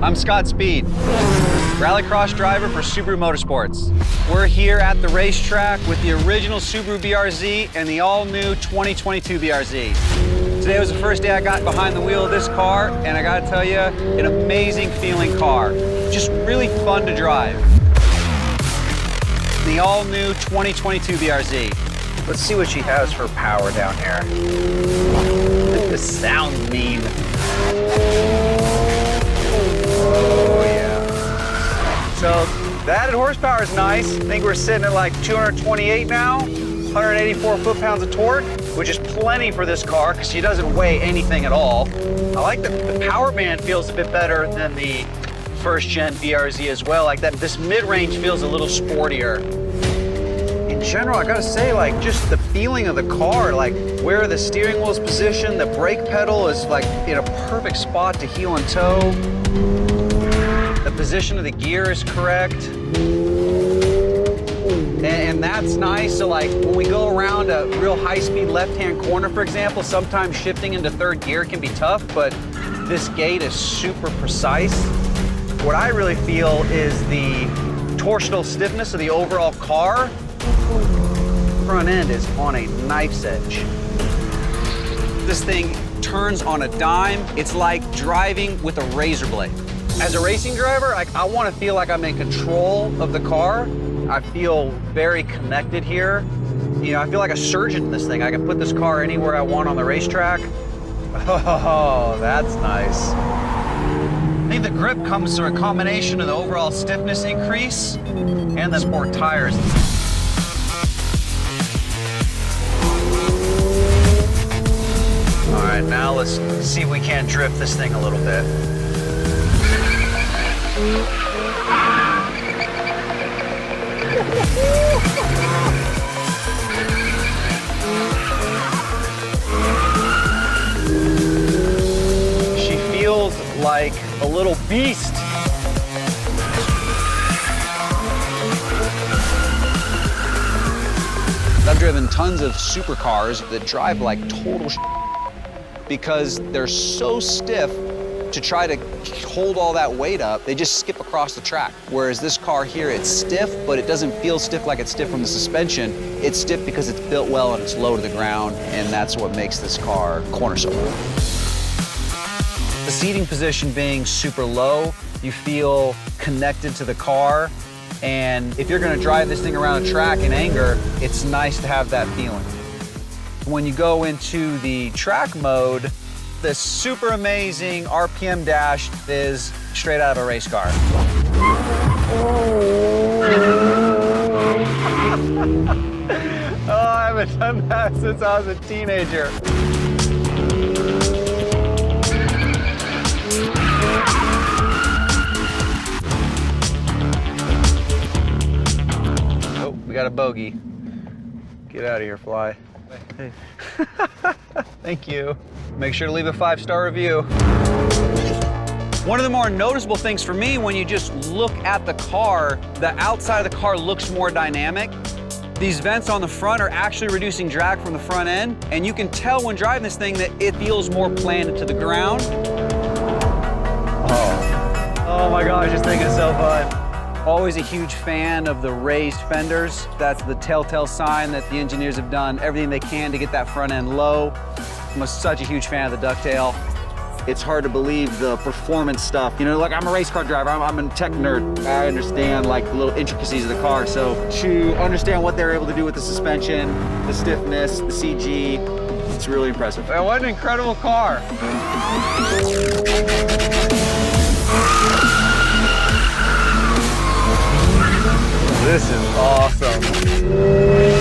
I'm Scott Speed, rallycross driver for Subaru Motorsports. We're here at the racetrack with the original Subaru BRZ and the all-new 2022 BRZ. Today was the first day I got behind the wheel of this car, and I gotta tell you, an amazing feeling car. Just really fun to drive. The all-new 2022 BRZ. Let's see what she has for power down here. This sounds mean. Oh yeah. So the added horsepower is nice. I think we're sitting at like 228 now, 184 foot-pounds of torque, which is plenty for this car because she doesn't weigh anything at all. I like that the power band feels a bit better than the first-gen BRZ as well. Like that, this mid-range feels a little sportier. In general, I gotta say, like, just the feeling of the car, like where the steering wheel is positioned, the brake pedal is like in a perfect spot to heel and toe. The position of the gear is correct. And that's nice. So like when we go around a real high-speed left-hand corner, for example, sometimes shifting into third gear can be tough, but this gate is super precise. What I really feel is the torsional stiffness of the overall car. Front end is on a knife's edge. This thing turns on a dime. It's like driving with a razor blade. As a racing driver, I want to feel like I'm in control of the car. I feel very connected here. You know, I feel like a surgeon in this thing. I can put this car anywhere I want on the racetrack. Oh, that's nice. I think the grip comes through a combination of the overall stiffness increase and the sport tires. All right, now let's see if we can't drift this thing a little bit. She feels like a little beast. I've driven tons of supercars that drive like total because they're so stiff. To try to hold all that weight up, they just skip across the track. Whereas this car here, it's stiff, but it doesn't feel stiff like it's stiff from the suspension. It's stiff because it's built well and it's low to the ground, and that's what makes this car cornerstone. The seating position being super low, you feel connected to the car, and if you're gonna drive this thing around a track in anger, it's nice to have that feeling. When you go into the track mode, the super amazing RPM dash is straight out of a race car. Oh, I haven't done that since I was a teenager. Oh, we got a bogey. Get out of here, fly. Hey. Thank you. Make sure to leave a 5-star review. One of the more noticeable things for me when you just look at the car, the outside of the car looks more dynamic. These vents on the front are actually reducing drag from the front end, and you can tell when driving this thing that it feels more planted to the ground. Oh my gosh, this thing is so fun. Always a huge fan of the raised fenders. That's the telltale sign that the engineers have done everything they can to get that front end low. I'm such a huge fan of the ducktail. It's hard to believe the performance stuff. You know, like I'm a race car driver, I'm a tech nerd. I understand like the little intricacies of the car. So to understand what they're able to do with the suspension, the stiffness, the CG, it's really impressive. And what an incredible car. This is awesome.